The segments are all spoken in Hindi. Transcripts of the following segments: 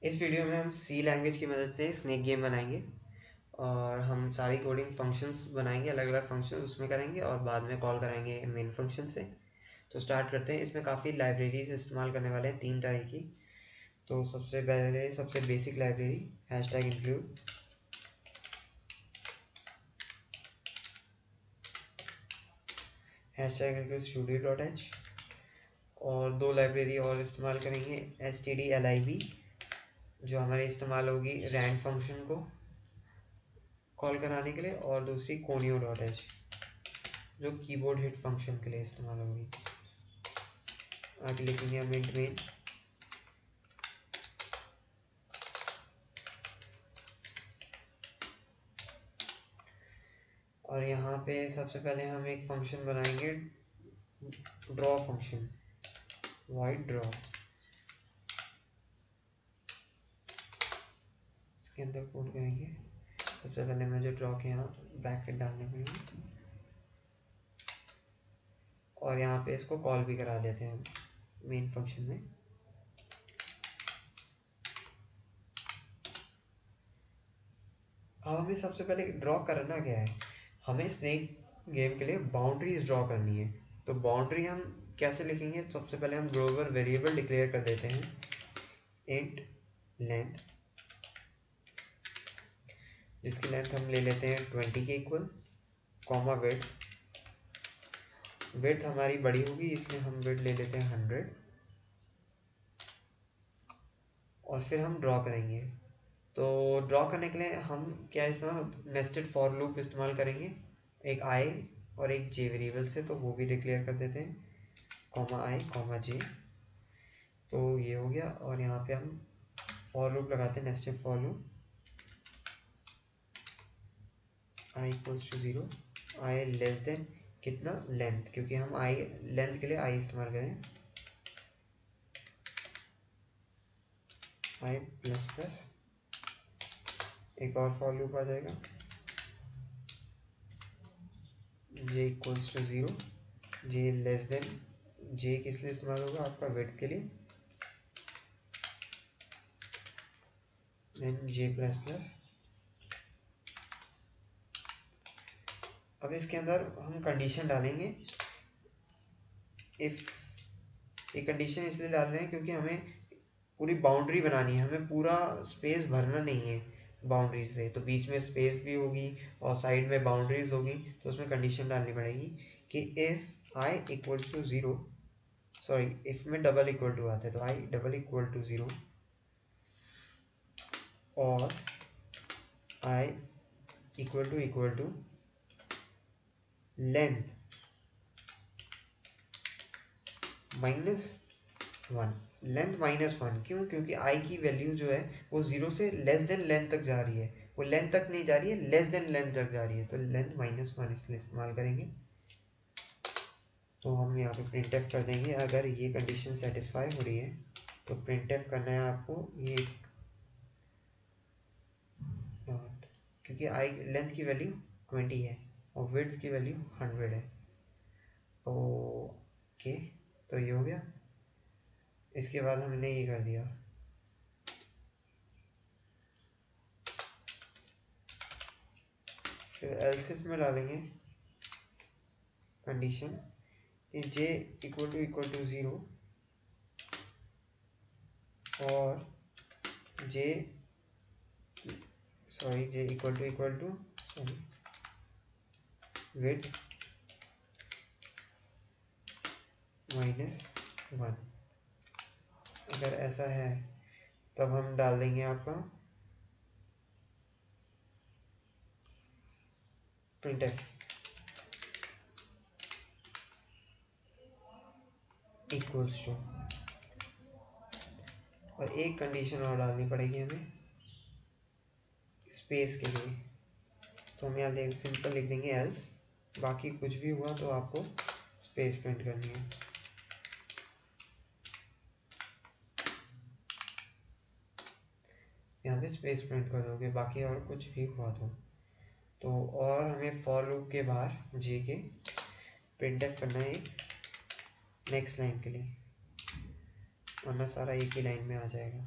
इस वीडियो में हम सी लैंग्वेज की मदद से स्नेक गेम बनाएंगे और हम सारी कोडिंग फंक्शंस बनाएंगे, अलग अलग फंक्शंस उसमें करेंगे और बाद में कॉल कराएंगे मेन फंक्शन से। तो स्टार्ट करते हैं। इसमें काफ़ी लाइब्रेरीज इस्तेमाल करने वाले हैं, 3 तरह की। तो सबसे पहले सबसे basic library #include। #include studio.h। और 2 लाइब्रेरी और इस्तेमाल करेंगे, stdlib जो हमारे इस्तेमाल होगी रैंड फंक्शन को कॉल कराने के लिए, और दूसरी conio.h जो कीबोर्ड हिट फंक्शन के लिए इस्तेमाल होगी। आगे लिखेंगे हम इंट मेन। और यहाँ पे सबसे पहले हम एक फंक्शन बनाएंगे, ड्रॉ फंक्शन, वाइड ड्रॉ। इसके अंदर कोड करेंगे। सबसे पहले मुझे ड्रॉ के यहाँ ब्रैकेट डालने पड़ेंगे और यहाँ पे इसको कॉल भी करा देते हैं हम मेन फंक्शन में। अब हमें सबसे पहले ड्रॉ करना क्या है, हमें स्नेक गेम के लिए बाउंड्रीज ड्रॉ करनी है। तो बाउंड्री हम कैसे लिखेंगे, सबसे पहले हम ग्लोबल वेरिएबल डिक्लेयर कर देते हैं, इंट लेंथ, जिसकी लेंथ हम ले लेते हैं 20 के इक्वल, कॉमा विड्थ। विड्थ हमारी बड़ी होगी इसलिए हम विड्थ ले लेते हैं 100। और फिर हम ड्रॉ करेंगे। तो ड्रॉ करने के लिए हम क्या इस्तेमाल, नेस्टेड फॉर लूप इस्तेमाल करेंगे, एक आई और एक जे वेरिएबल से। तो वो भी डिक्लेयर कर देते हैं, कॉमा आई कॉमा जे। तो ये हो गया। और यहाँ पे हम फॉर लूप लगाते हैं, nested for loop, i equals to 0, i less than कितना, लेंथ, क्योंकि हम आई लेंथ के लिए आई इस्तेमाल करें, आई प्लस प्लस। एक और फॉर लूप आ जाएगा, J equals to 0, J less than, J किस लिए इस्तेमाल होगा, आपका विड्थ के लिए, देन जे प्लस प्लस। अब इसके अंदर हम कंडीशन डालेंगे, इफ़। ये कंडीशन इसलिए डाल रहे हैं क्योंकि हमें पूरी बाउंड्री बनानी है, हमें पूरा स्पेस भरना नहीं है बाउंड्री से। तो बीच में स्पेस भी होगी और साइड में बाउंड्रीज होगी, तो उसमें कंडीशन डालनी पड़ेगी कि if i equal to 0, sorry if में डबल इक्वल टू आता है, तो आई डबल इक्वल टू 0 और i equal to length -1। Length -1 क्यों, क्योंकि आई की वैल्यू जो है वो 0 से लेस देन लेंथ तक जा रही है, वो लेंथ तक नहीं जा रही है, लेस देन लेंथ तक जा रही है। तो लेंथ -1 इसलिए इस्तेमाल करेंगे। तो हम यहाँ पे प्रिंट एफ कर देंगे। अगर ये कंडीशन सेटिस्फाई हो रही है तो प्रिंट एफ करना है आपको ये, क्योंकि आई लेंथ की वैल्यू 20 है और विड्थ की वैल्यू 100 है। ओके, तो ये हो गया। इसके बाद हमने ये कर दिया, फिर एल्स इफ में डालेंगे कंडीशन जे इक्वल टू 0 और जे J equal to sorry width -1। अगर ऐसा है तब हम डाल देंगे आपका printf इक्वल्स टू, और एक कंडीशन और डालनी पड़ेगी हमें स्पेस के लिए। तो हम यहाँ देख सिंपल लिख देंगे एल्स, बाकी कुछ भी हुआ तो आपको स्पेस प्रिंट करनी है। यहाँ पे स्पेस प्रिंट कर दोगे, बाकी और कुछ भी हुआ तो और हमें फॉर लूप के बाहर जे के प्रिंटफ करना है नेक्स्ट लाइन के लिए, वरना सारा एक ही लाइन में आ जाएगा।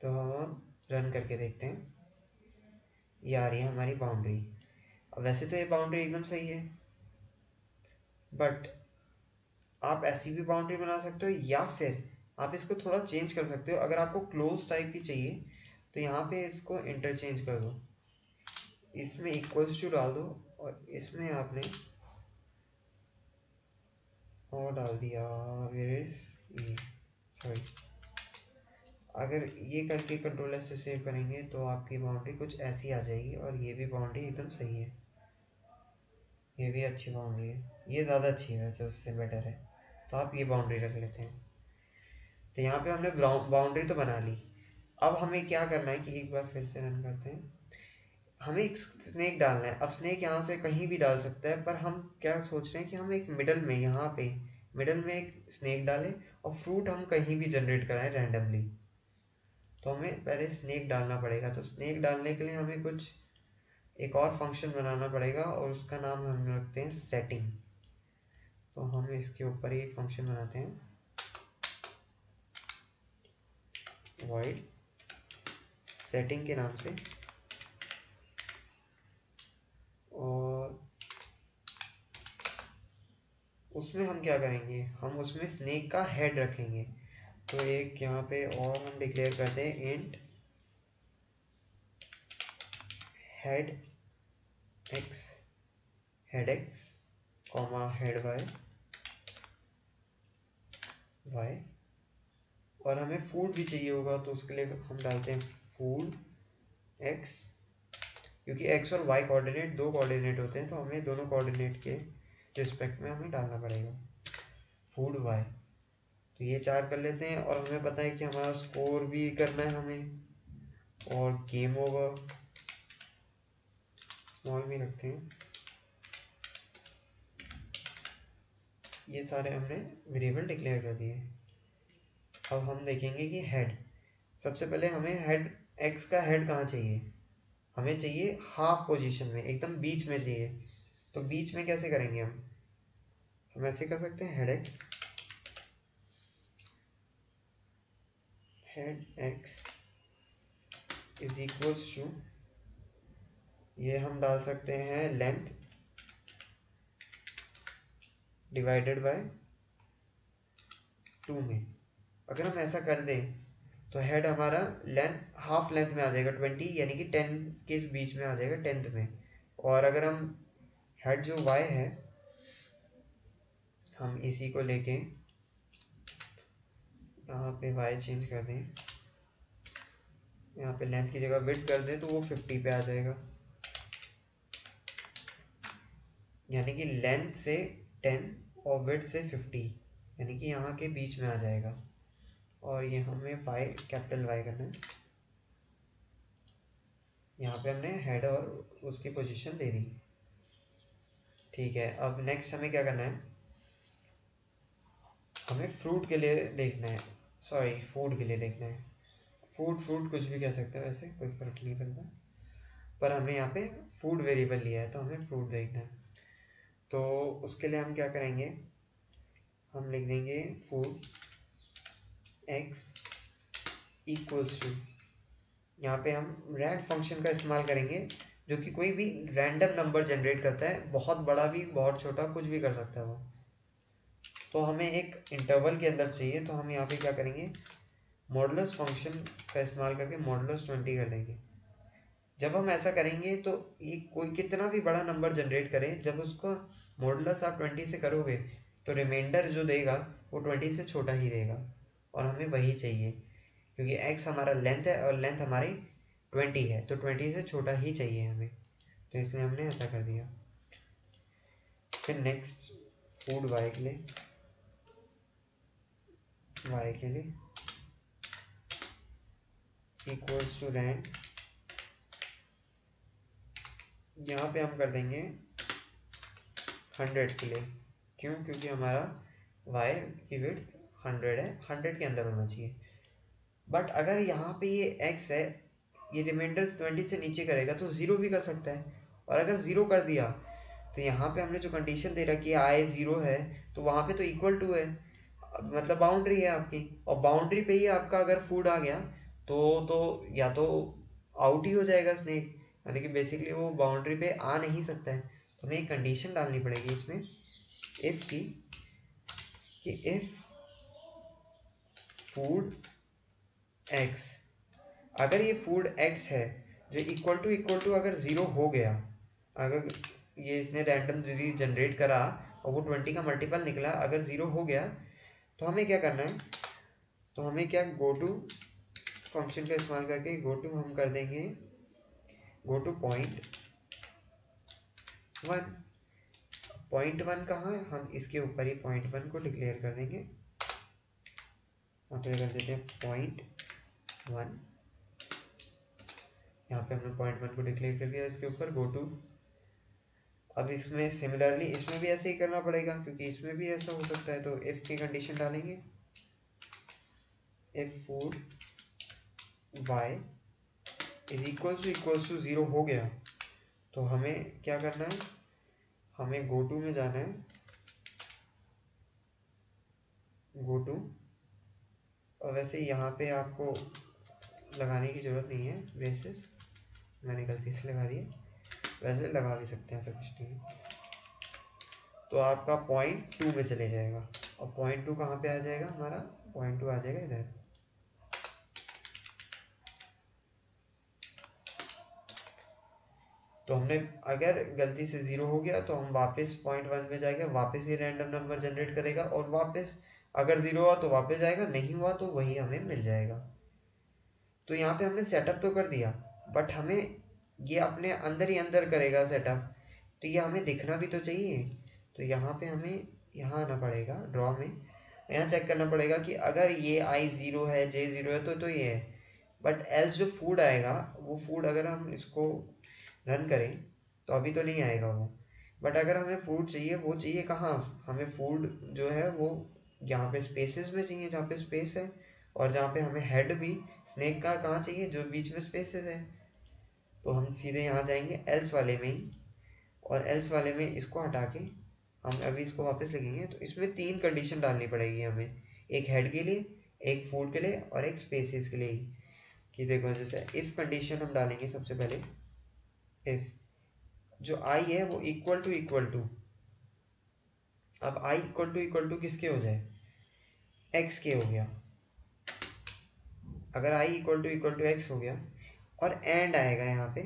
तो हम रन करके देखते हैं, ये आ रही है हमारी बाउंड्री। अब वैसे तो ये बाउंड्री एकदम सही है, बट आप ऐसी भी बाउंड्री बना सकते हो या फिर आप इसको थोड़ा चेंज कर सकते हो। अगर आपको क्लोज टाइप की चाहिए तो यहाँ पे इसको इंटरचेंज कर दो, इसमें इक्वल्स टू डाल दो और इसमें आपने और डाल दिया वेयर इज ई, सॉरी। अगर ये करके कंट्रोल एस से सेव करेंगे तो आपकी बाउंड्री कुछ ऐसी आ जाएगी और ये भी बाउंड्री एकदम सही है, ये भी अच्छी बाउंड्री है, ये ज़्यादा अच्छी है वैसे, उससे बेटर है। तो आप ये बाउंड्री रख लेते हैं। तो यहाँ पे हमने बाउंड्री तो बना ली। अब हमें क्या करना है कि एक बार फिर से रन करते हैं, हमें एक स्नेक डालना है। अब स्नेक यहाँ से कहीं भी डाल सकता है, पर हम क्या सोच रहे हैं कि हम एक मिडल में, यहाँ पे मिडल में एक स्नेक डालें और फ्रूट हम कहीं भी जनरेट कराएं रैंडमली। तो हमें पहले स्नेक डालना पड़ेगा। तो स्नेक डालने के लिए हमें कुछ एक और फंक्शन बनाना पड़ेगा और उसका नाम हम रखते हैं सेटिंग। तो हम इसके ऊपर ही एक फंक्शन बनाते हैं, void सेटिंग के नाम से। और उसमें हम क्या करेंगे, हम उसमें स्नेक का हेड रखेंगे। तो एक यहाँ पे और हम डिक्लेयर करते हैं int head x, head x comma head y y. और हमें फूड भी चाहिए होगा तो उसके लिए हम डालते हैं फूड एक्स, क्योंकि एक्स और वाई कोऑर्डिनेट दो कोऑर्डिनेट होते हैं तो हमें दोनों कोऑर्डिनेट के रिस्पेक्ट में हमें डालना पड़ेगा फूड वाई। तो ये चार कर लेते हैं और हमें पता है कि हमारा स्कोर भी करना है हमें, और गेम ओवर स्मॉल में रखते हैं। ये सारे हमने वेरिएबल डिक्लेयर कर दिए। अब हम देखेंगे कि हेड, सबसे पहले हमें हेड एक्स का हेड कहाँ चाहिए, हमें चाहिए हाफ पोजीशन में, एकदम बीच में चाहिए। तो बीच में कैसे करेंगे हम ऐसे कर सकते हैं head x is equals to, ये हम डाल सकते हैं लेंथ डिवाइडेड बाय 2 में। अगर हम ऐसा कर दें तो हेड हमारा लेंथ हाफ लेंथ में आ जाएगा 20, यानी कि 10 के बीच में आ जाएगा, 10th में। और अगर हम हेड जो y है हम इसी को लेके यहाँ पे y चेंज कर दें, यहाँ पे लेंथ की जगह विड्थ कर दें तो वो 50 पे आ जाएगा, यानी कि लेंथ से 10 और विड्थ से 50, यानी कि यहाँ के बीच में आ जाएगा। और ये हमें y कैपिटल Y करना है। यहाँ पे हमने हेड और उसकी पोजीशन दे दी। ठीक है, अब नेक्स्ट हमें क्या करना है, हमें फ्रूट के लिए देखना है, सॉरी फूड के लिए देखना है। फ्रूट कुछ भी कह सकते हैं, वैसे कोई फर्क नहीं पड़ता, पर हमने यहाँ पे फूड वेरिएबल लिया है तो हमें फ्रूट देखना है। तो उसके लिए हम क्या करेंगे, हम लिख देंगे फूड एक्स इक्वल्स टू, यहाँ पे हम रैंड फंक्शन का इस्तेमाल करेंगे जो कि कोई भी रैंडम नंबर जनरेट करता है, बहुत बड़ा भी बहुत छोटा कुछ भी कर सकता है वो। तो हमें एक इंटरवल के अंदर चाहिए, तो हम यहाँ पे क्या करेंगे, मॉडुलस फंक्शन का इस्तेमाल करके मॉडुलस 20 कर देंगे। जब हम ऐसा करेंगे तो ये कोई कितना भी बड़ा नंबर जनरेट करें, जब उसको मॉडुलस आप 20 से करोगे तो रिमाइंडर जो देगा वो 20 से छोटा ही देगा, और हमें वही चाहिए क्योंकि x हमारा लेंथ है और लेंथ हमारी 20 है, तो 20 से छोटा ही चाहिए हमें, तो इसलिए हमने ऐसा कर दिया। फिर नेक्स्ट फूड y के लिए, इक्वल्स टू रैंड, यहाँ पे हम कर देंगे 100 के लिए। क्यों, क्योंकि हमारा y की विड्थ 100 है, 100 के अंदर होना चाहिए। बट अगर यहाँ पे ये x है, ये रिमाइंडर 20 से नीचे करेगा तो 0 भी कर सकता है, और अगर 0 कर दिया तो यहाँ पे हमने जो कंडीशन दे रखी है i 0 है तो वहाँ पे तो इक्वल टू है, मतलब बाउंड्री है आपकी, और बाउंड्री पे ही आपका अगर फूड आ गया तो या तो आउट ही हो जाएगा स्नेक, यानी कि बेसिकली वो बाउंड्री पे आ नहीं सकता है। तो हमें एक कंडीशन डालनी पड़ेगी इसमें इफ़ की, कि इफ़ फूड एक्स, अगर ये फूड एक्स है जो इक्वल टू अगर ज़ीरो हो गया, अगर ये इसने रैंडम जनरेट करा और वो 20 का मल्टीपल निकला, अगर ज़ीरो हो गया तो हमें क्या करना है, तो हमें क्या गो टू फंक्शन का इस्तेमाल करके गो टू हम कर देंगे, go two point one. Point one कहाँ है, हम इसके ऊपर ही पॉइंट वन को डिक्लेयर कर देंगे, कर देते हैं पॉइंट वन। यहाँ पे हमने पॉइंट वन को डिक्लेयर कर दिया, इसके ऊपर गो टू। अब इसमें सिमिलरली इसमें भी ऐसे ही करना पड़ेगा क्योंकि इसमें भी ऐसा हो सकता है। तो इफ़ की कंडीशन डालेंगे, if food y is equals to zero हो गया तो हमें क्या करना है, हमें गो टू में जाना है, गो टू। और वैसे यहाँ पे आपको लगाने की ज़रूरत नहीं है बेसिस, मैंने गलती से लगा दिया, वैसे लगा भी सकते हैं, ऐसा कुछ नहीं है। तो आपका पॉइंट टू में चले जाएगा, और पॉइंट टू कहाँ पे आ जाएगा, हमारा पॉइंट टू आ जाएगा इधर। तो हमने अगर गलती से ज़ीरो हो गया तो हम वापस पॉइंट वन में जाएंगे, वापस ये रैंडम नंबर जनरेट करेगा और वापस अगर ज़ीरो हुआ तो वापस जाएगा, नहीं हुआ तो वही हमें मिल जाएगा। तो यहाँ पे हमने सेटअप तो कर दिया, बट हमें ये अपने अंदर ही अंदर करेगा सेटअप, तो ये हमें दिखना भी तो चाहिए। तो यहाँ पे हमें यहाँ आना पड़ेगा ड्रॉ में, यहाँ चेक करना पड़ेगा कि अगर ये आई ज़ीरो है, जे ज़ीरो है तो ये है, बट एल्स जो फूड आएगा वो फूड अगर हम इसको रन करें तो अभी तो नहीं आएगा वो। बट अगर हमें फूड चाहिए, वो चाहिए कहाँ, हमें फूड जो है वो यहाँ पे स्पेसेस में चाहिए जहाँ पे स्पेस है, और जहाँ पे हमें हेड भी स्नेक का कहाँ चाहिए, जो बीच में स्पेसेस है। तो हम सीधे यहाँ जाएंगे एल्स वाले में ही, और एल्स वाले में इसको हटा के हम अभी इसको वापस लिखेंगे। तो इसमें तीन कंडीशन डालनी पड़ेगी हमें, एक हेड के लिए, एक फूड के लिए और एक स्पेसिस के लिए ही। कि देखो जैसे इफ़ कंडीशन हम डालेंगे सबसे पहले, इफ़ जो आई है वो इक्वल टू, अब आई इक्वल टू किसके हो जाए, एक्स के हो गया। अगर आई इक्वल टू एक्स हो गया और एंड आएगा यहाँ पे,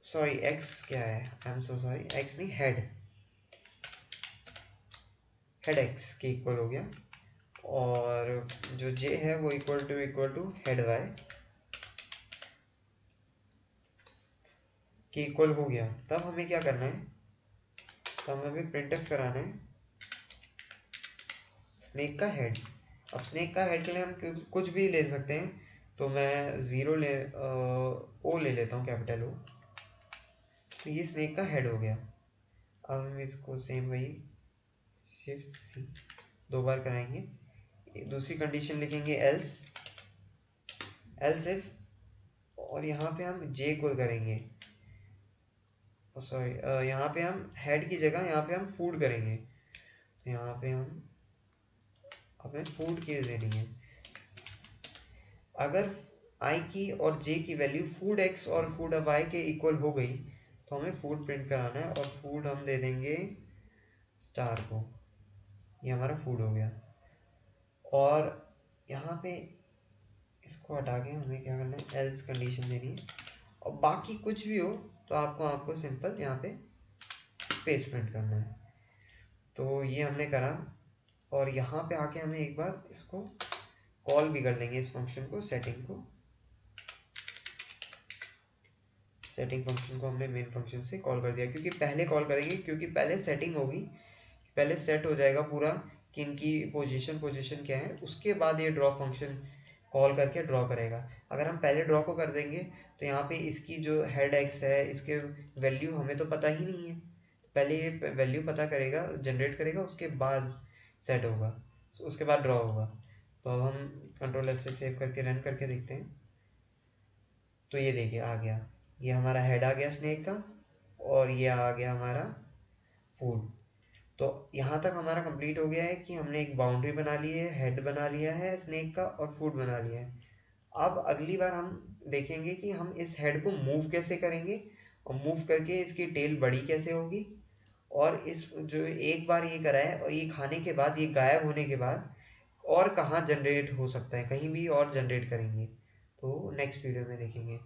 सॉरी एक्स क्या है, I am so sorry, x नहीं हेड, हेड एक्स के इक्वल हो गया, और जो जे है वो इक्वल टू हेड वाई के इक्वल हो गया। तब हमें क्या करना है, तब हमें प्रिंट एफ कराना है स्नेक का हेड। अब स्नेक का हेड के लिए हम कुछ भी ले सकते हैं, तो मैं ज़ीरो ओ ले लेता हूँ, कैपिटल ओ। तो ये स्नेक का हेड हो गया। अब हम इसको सेम वही शिफ्ट सी दो बार कराएंगे, दूसरी कंडीशन लिखेंगे एल्स, एल्स इफ, और यहाँ पे हम जे को करेंगे, सॉरी यहाँ पे हम हेड की जगह यहाँ पे हम फूड करेंगे। तो यहाँ पे हम हमें फूड की देनी है, अगर आई की और जे की वैल्यू फूड एक्स और फूड वाई के इक्वल हो गई तो हमें फूड प्रिंट कराना है, और फूड हम दे देंगे स्टार को, ये हमारा फूड हो गया। और यहाँ पे इसको हटा के हमें क्या करना है, एल्स कंडीशन देनी है, और बाकी कुछ भी हो तो आपको सिंपल यहाँ पे स्पेस प्रिंट करना है। तो ये हमने करा, और यहाँ पे आके हमें एक बार इसको कॉल भी कर देंगे, इस फंक्शन को, सेटिंग फंक्शन को हमने मेन फंक्शन से कॉल कर दिया, क्योंकि पहले कॉल करेंगे, क्योंकि पहले सेटिंग होगी, पहले सेट हो जाएगा पूरा कि इनकी पोजीशन क्या है, उसके बाद ये ड्रॉ फंक्शन कॉल करके ड्रॉ करेगा। अगर हम पहले ड्रॉ को कर देंगे तो यहाँ पे इसकी जो हेड एक्स है इसके वैल्यू हमें तो पता ही नहीं है, पहले ये वैल्यू पता करेगा, जनरेट करेगा, उसके बाद सेट होगा, उसके बाद ड्रॉ होगा। तो अब हम कंट्रोल एस से सेव करके रन करके देखते हैं। तो ये देखिए आ गया, ये हमारा हेड आ गया स्नेक का, और ये आ गया हमारा फूड। तो यहाँ तक हमारा कंप्लीट हो गया है कि हमने एक बाउंड्री बना ली है, हेड बना लिया है स्नेक का और फूड बना लिया है। अब अगली बार हम देखेंगे कि हम इस हेड को मूव कैसे करेंगे और मूव करके इसकी टेल बड़ी कैसे होगी, और इस जो एक बार ये करा है और ये खाने के बाद, ये गायब होने के बाद और कहाँ जनरेट हो सकता है, कहीं भी और जनरेट करेंगे। तो नेक्स्ट वीडियो में देखेंगे।